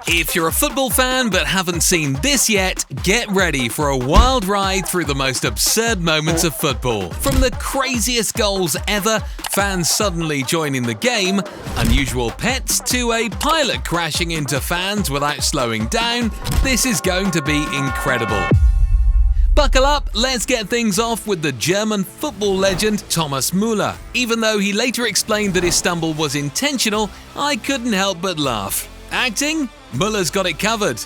If you're a football fan but haven't seen this yet, get ready for a wild ride through the most absurd moments of football. From the craziest goals ever, fans suddenly joining the game, unusual pets, to a pilot crashing into fans without slowing down, this is going to be incredible. Buckle up, let's get things off with the German football legend Thomas Müller. Even though he later explained that his stumble was intentional, I couldn't help but laugh. Acting? Müller's got it covered.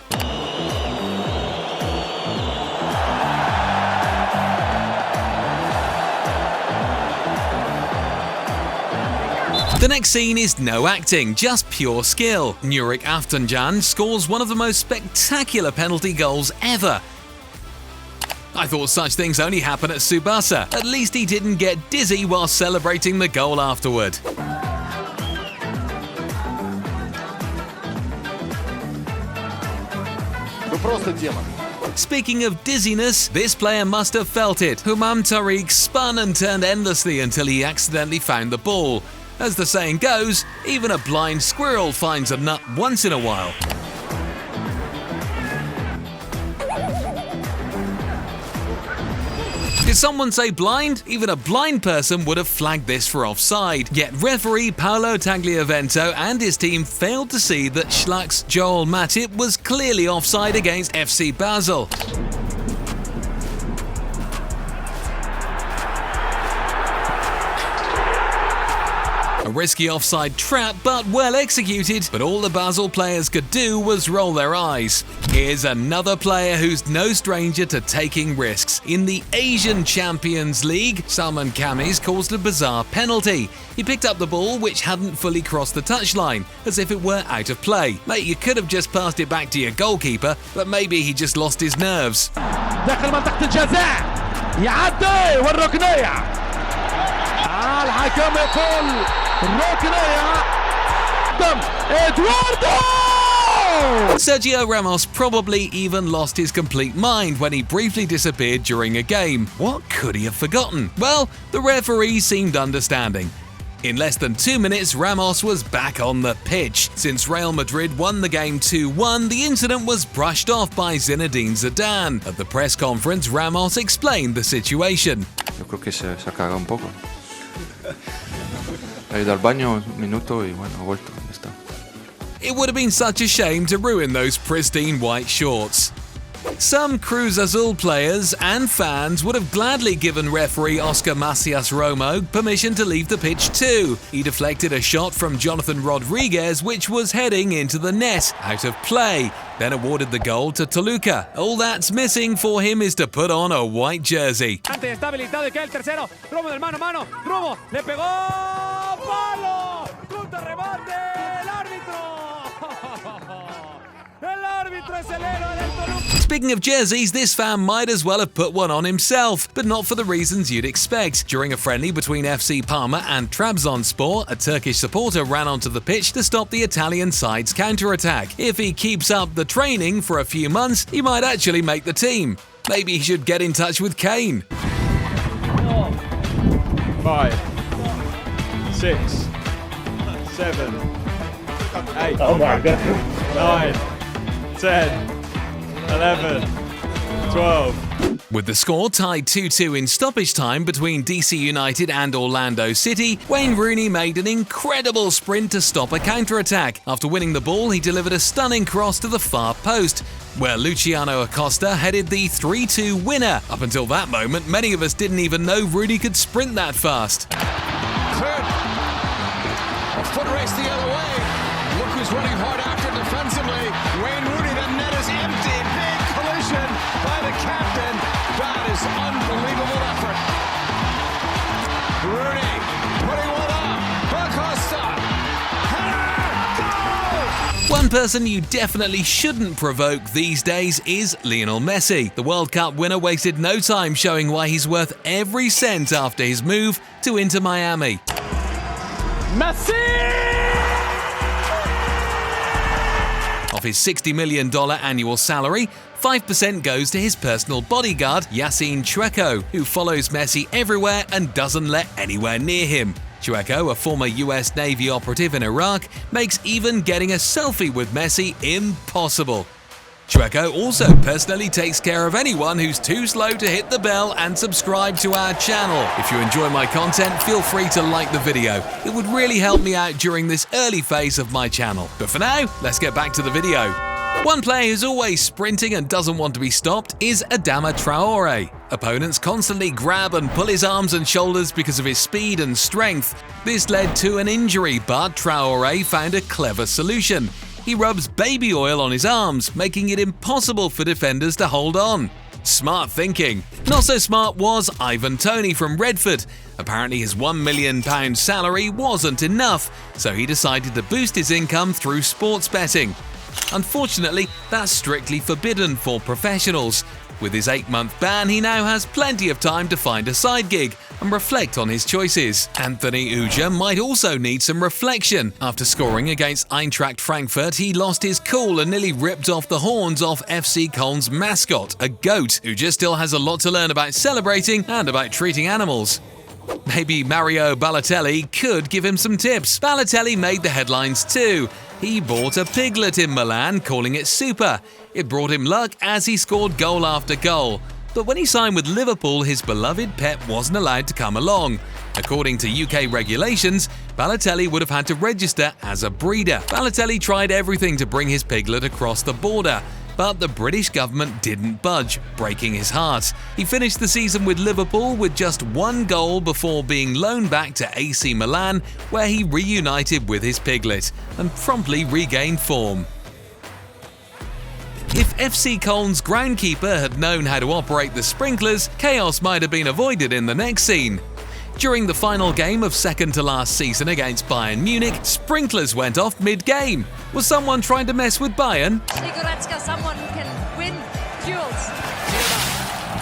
The next scene is no acting, just pure skill. Nurik Aftonjan scores one of the most spectacular penalty goals ever. I thought such things only happen at Tsubasa. At least he didn't get dizzy while celebrating the goal afterward. Speaking of dizziness, this player must have felt it. Humam Tariq spun and turned endlessly until he accidentally found the ball. As the saying goes, even a blind squirrel finds a nut once in a while. Did someone say blind? Even a blind person would have flagged this for offside. Yet referee Paolo Tagliavento and his team failed to see that Schalke's Joel Matip was clearly offside against FC Basel. A risky offside trap, but well executed, but all the Basel players could do was roll their eyes. Here's another player who's no stranger to taking risks. In the Asian Champions League, Salman Kamis caused a bizarre penalty. He picked up the ball which hadn't fully crossed the touchline, as if it were out of play. Mate, you could have just passed it back to your goalkeeper, but maybe he just lost his nerves. داخل منطقة الجزاء يعدي والركنية الحكم يقول الركنية قدام إدواردو. Sergio Ramos probably even lost his complete mind when he briefly disappeared during a game. What could he have forgotten? Well, the referee seemed understanding. In less than 2 minutes, Ramos was back on the pitch. Since Real Madrid won the game 2-1, the incident was brushed off by Zinedine Zidane. At the press conference, Ramos explained the situation. Yo creo que se ha cagado un poco. Ha ido al baño un minuto y bueno, ha vuelto. Ya está. It would have been such a shame to ruin those pristine white shorts. Some Cruz Azul players and fans would have gladly given referee Oscar Macias Romo permission to leave the pitch too. He deflected a shot from Jonathan Rodriguez which was heading into the net, out of play, then awarded the goal to Toluca. All that's missing for him is to put on a white jersey. Está habilitado y cae el tercero. Romo del mano a mano. Romo le pegó. ¡Palo! ¡Punto remate! ¡El árbitro! ¡El árbitro es el héroe del Toluca! Speaking of jerseys, this fan might as well have put one on himself, but not for the reasons you'd expect. During a friendly between FC Parma and Trabzonspor, a Turkish supporter ran onto the pitch to stop the Italian side's counter-attack. If he keeps up the training for a few months, he might actually make the team. Maybe he should get in touch with Kane. 5, 6, 7, 8, Oh my God. 9, 10, 11, 12. With the score tied 2-2 in stoppage time between DC United and Orlando City, Wayne Rooney made an incredible sprint to stop a counter-attack. After winning the ball, he delivered a stunning cross to the far post, where Luciano Acosta headed the 3-2 winner. Up until that moment, many of us didn't even know Rooney could sprint that fast. A foot race the other way. Look who's running hard after defensively. Wayne Rooney, the net is empty. Big collision by the captain. That is unbelievable effort. Rooney putting one up. Acosta. Header! Goal! One person you definitely shouldn't provoke these days is Lionel Messi. The World Cup winner wasted no time showing why he's worth every cent after his move to Inter Miami. Messi! Of his $60 million annual salary, 5% goes to his personal bodyguard, Yassine Chueco, who follows Messi everywhere and doesn't let anywhere near him. Chueco, a former US Navy operative in Iraq, makes even getting a selfie with Messi impossible. Chueco also personally takes care of anyone who's too slow to hit the bell and subscribe to our channel. If you enjoy my content, feel free to like the video. It would really help me out during this early phase of my channel. But for now, let's get back to the video. One player who's always sprinting and doesn't want to be stopped is Adama Traore. Opponents constantly grab and pull his arms and shoulders because of his speed and strength. This led to an injury, but Traore found a clever solution. He rubs baby oil on his arms, making it impossible for defenders to hold on. Smart thinking. Not so smart was Ivan Toney from Redford. Apparently his £1 million salary wasn't enough, so he decided to boost his income through sports betting. Unfortunately, that's strictly forbidden for professionals. With his 8-month ban, he now has plenty of time to find a side gig and reflect on his choices. Anthony Ujah might also need some reflection. After scoring against Eintracht Frankfurt, he lost his cool and nearly ripped off the horns off FC Köln's mascot, a goat. Ujah still has a lot to learn about celebrating and about treating animals. Maybe Mario Balotelli could give him some tips. Balotelli made the headlines too. He bought a piglet in Milan, calling it Super. It brought him luck as he scored goal after goal. But when he signed with Liverpool, his beloved pet wasn't allowed to come along. According to UK regulations, Balotelli would have had to register as a breeder. Balotelli tried everything to bring his piglet across the border, but the British government didn't budge, breaking his heart. He finished the season with Liverpool with just one goal before being loaned back to AC Milan, where he reunited with his piglet and promptly regained form. If FC Köln's groundkeeper had known how to operate the sprinklers, chaos might have been avoided in the next scene. During the final game of second-to-last season against Bayern Munich, sprinklers went off mid-game. Was someone trying to mess with Bayern? Goretzka, someone who can win duels.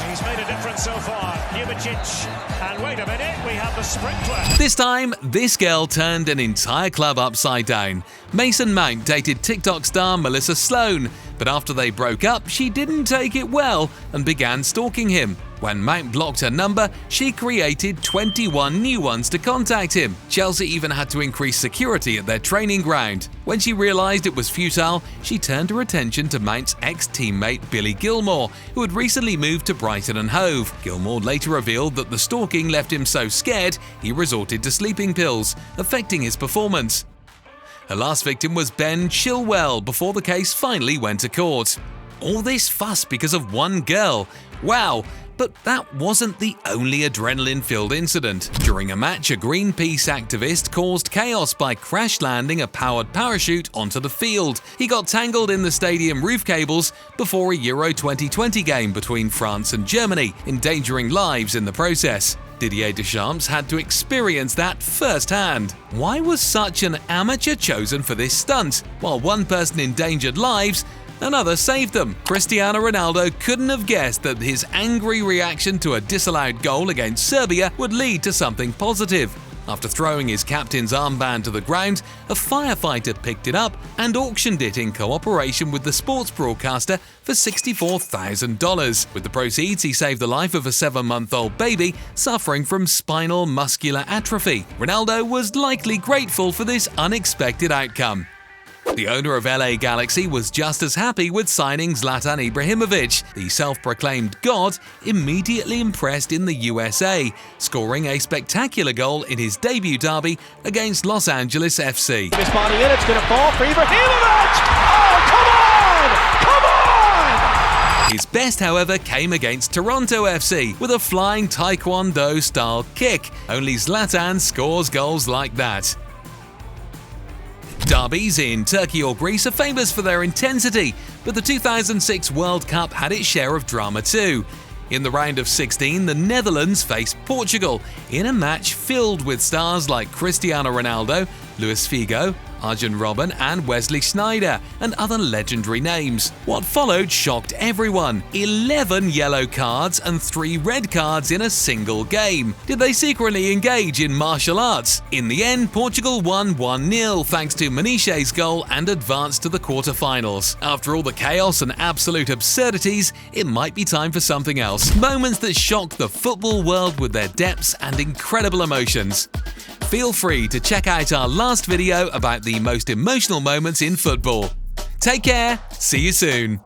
He's made a difference so far. Ljubicic. And wait a minute, we have the sprinkler. This time, this girl turned an entire club upside down. Mason Mount dated TikTok star Melissa Sloan, but after they broke up, she didn't take it well and began stalking him. When Mount blocked her number, she created 21 new ones to contact him. Chelsea even had to increase security at their training ground. When she realised it was futile, she turned her attention to Mount's ex-teammate Billy Gilmore, who had recently moved to Brighton and Hove. Gilmore later revealed that the stalking left him so scared he resorted to sleeping pills, affecting his performance. Her last victim was Ben Chilwell before the case finally went to court. All this fuss because of one girl. Wow! But that wasn't the only adrenaline-filled incident. During a match, a Greenpeace activist caused chaos by crash-landing a powered parachute onto the field. He got tangled in the stadium roof cables before a Euro 2020 game between France and Germany, endangering lives in the process. Didier Deschamps had to experience that firsthand. Why was such an amateur chosen for this stunt? While one person endangered lives, another saved them. Cristiano Ronaldo couldn't have guessed that his angry reaction to a disallowed goal against Serbia would lead to something positive. After throwing his captain's armband to the ground, a firefighter picked it up and auctioned it in cooperation with the sports broadcaster for $64,000. With the proceeds, he saved the life of a 7-month-old baby suffering from spinal muscular atrophy. Ronaldo was likely grateful for this unexpected outcome. The owner of LA Galaxy was just as happy with signing Zlatan Ibrahimovic. The self-proclaimed god immediately impressed in the USA, scoring a spectacular goal in his debut derby against Los Angeles FC. This body in, it's going to fall for Ibrahimovic! Oh, come on! His best, however, came against Toronto FC with a flying Taekwondo-style kick. Only Zlatan scores goals like that. Derbies in Turkey or Greece are famous for their intensity, but the 2006 World Cup had its share of drama too. In the round of 16, the Netherlands faced Portugal in a match filled with stars like Cristiano Ronaldo, Luis Figo, Arjen Robben and Wesley Sneijder, and other legendary names. What followed shocked everyone. 11 yellow cards and 3 red cards in a single game. Did they secretly engage in martial arts? In the end, Portugal won 1-0 thanks to Maniche's goal and advanced to the quarterfinals. After all the chaos and absolute absurdities, it might be time for something else. Moments that shock the football world with their depths and incredible emotions. feel free to check out our last video about the most emotional moments in football. Take care, see you soon.